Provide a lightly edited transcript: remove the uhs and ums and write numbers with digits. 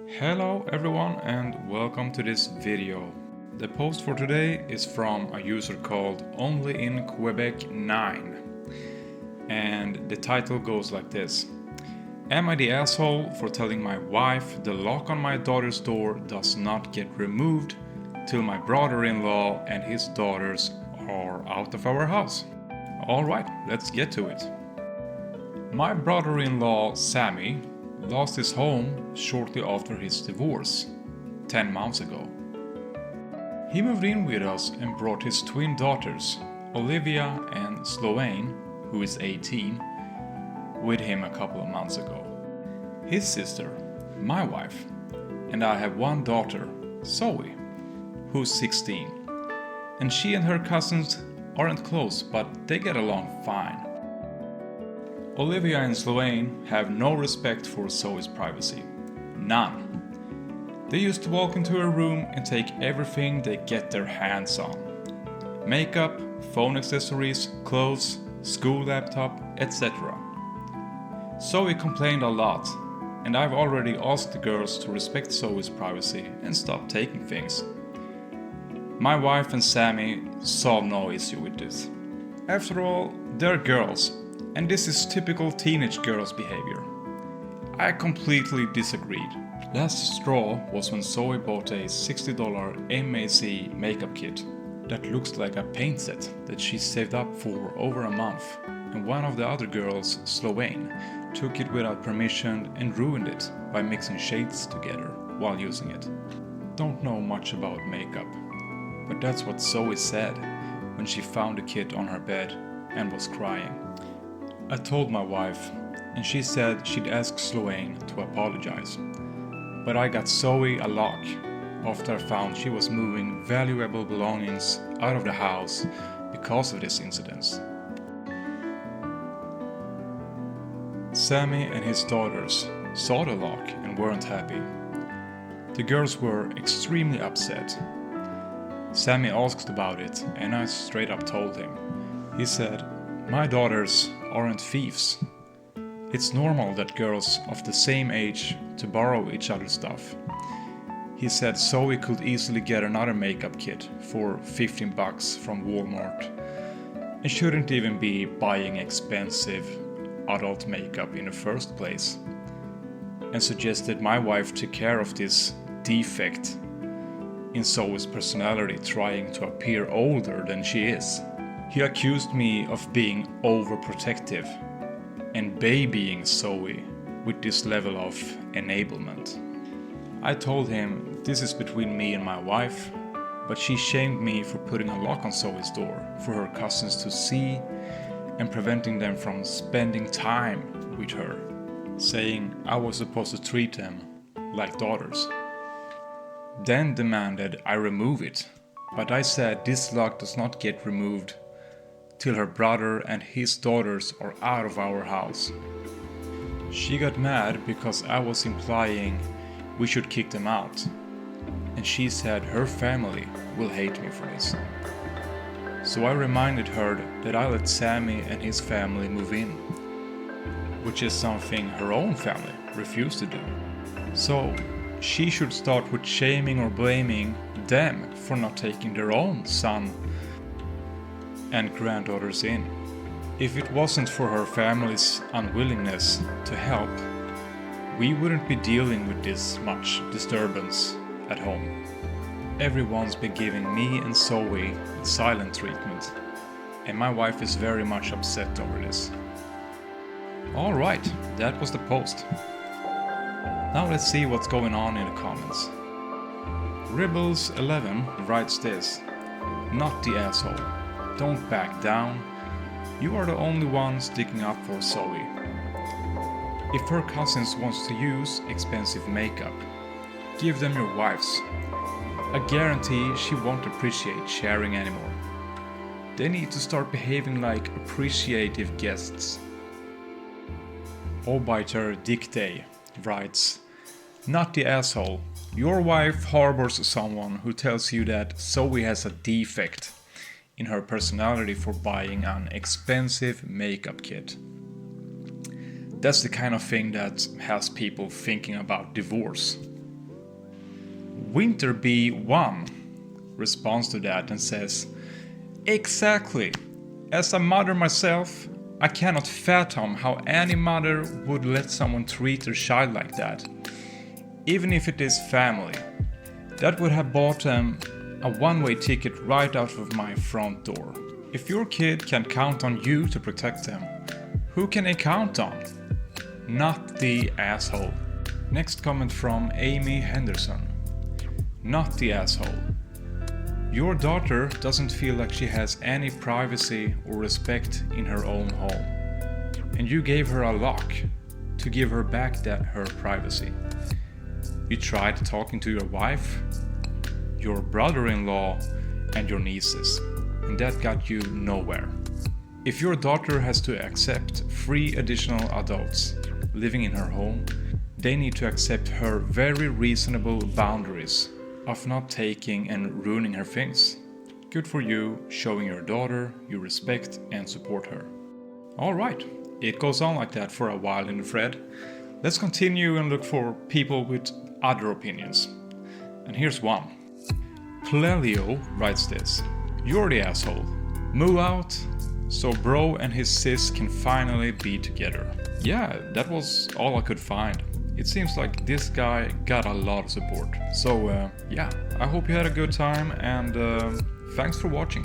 Hello everyone and welcome to this video. The post for today is from a user called Only in Quebec 9 and the title goes like this. Am I the asshole for telling my wife the lock on my daughter's door does not get removed till my brother-in-law and his daughters are out of our house? Alright, let's get to it. My brother-in-law Sammy lost his home shortly after his divorce, 10 months ago. He moved in with us and brought his twin daughters, Olivia and Sloane, who is 18, with him a couple of months ago. His sister, my wife, and I have one daughter, Zoe, who's 16, and she and her cousins aren't close, but they get along fine. Olivia and Sloane have no respect for Zoe's privacy. None. They used to walk into her room and take everything they get their hands on. Makeup, phone accessories, clothes, school laptop, etc. Zoe complained a lot, and I've already asked the girls to respect Zoe's privacy and stop taking things. My wife and Sammy saw no issue with this. After all, they're girls. And this is typical teenage girls' behavior. I completely disagreed. Last straw was when Zoe bought a $60 MAC makeup kit that looks like a paint set that she saved up for over a month, and one of the other girls, Sloane, took it without permission and ruined it by mixing shades together while using it. Don't know much about makeup, but that's what Zoe said when she found the kit on her bed and was crying. I told my wife, and she said she'd ask Sloane to apologize. But I got Zoe a lock after I found she was moving valuable belongings out of the house because of this incident. Sammy and his daughters saw the lock and weren't happy. The girls were extremely upset. Sammy asked about it, and I straight up told him. He said, "My daughters aren't thieves. It's normal that girls of the same age to borrow each other's stuff." He said Zoe could easily get another makeup kit for $15 from Walmart and shouldn't even be buying expensive adult makeup in the first place, and suggested my wife took care of this defect in Zoe's personality, trying to appear older than she is. He accused me of being overprotective and babying Zoe with this level of enablement. I told him this is between me and my wife, but she shamed me for putting a lock on Zoe's door for her cousins to see and preventing them from spending time with her, saying I was supposed to treat them like daughters. Then demanded I remove it, but I said this lock does not get removed till her brother and his daughters are out of our house. She got mad because I was implying we should kick them out, and she said her family will hate me for this. So I reminded her that I let Sammy and his family move in, which is something her own family refused to do. So she should start with shaming or blaming them for not taking their own son and granddaughters in. If it wasn't for her family's unwillingness to help, we wouldn't be dealing with this much disturbance at home. Everyone's been giving me and Zoe silent treatment, and my wife is very much upset over this. Alright, that was the post. Now let's see what's going on in the comments. Ribbles11 writes this: "Not the asshole. Don't back down. You are the only one sticking up for Zoe. If her cousins wants to use expensive makeup, give them your wife's. I guarantee she won't appreciate sharing anymore. They need to start behaving like appreciative guests." Obiter Dicte writes, "Not the asshole. Your wife harbors someone who tells you that Zoe has a defect in her personality for buying an expensive makeup kit. That's the kind of thing that has people thinking about divorce. Winterby1 responds to that and says, "Exactly. As a mother myself, I cannot fathom how any mother would let someone treat their child like that, even if it is family. That would have bought them a one-way ticket right out of my front door. If your kid can count on you to protect them, who can they count on? Not the asshole." Next comment from Amy Henderson. "Not the asshole. Your daughter doesn't feel like she has any privacy or respect in her own home. And you gave her a lock to give her back her privacy. You tried talking to your wife, your brother-in-law, and your nieces, and that got you nowhere. If your daughter has to accept 3 additional adults living in her home, they need to accept her very reasonable boundaries of not taking and ruining her things. Good for you showing your daughter you respect and support her." Alright, it goes on like that for a while in the thread. Let's continue and look for people with other opinions. And here's one. Plelio writes this: "You're the asshole. Move out so bro and his sis can finally be together." Yeah, that was all I could find. It seems like this guy got a lot of support. So yeah, I hope you had a good time and thanks for watching.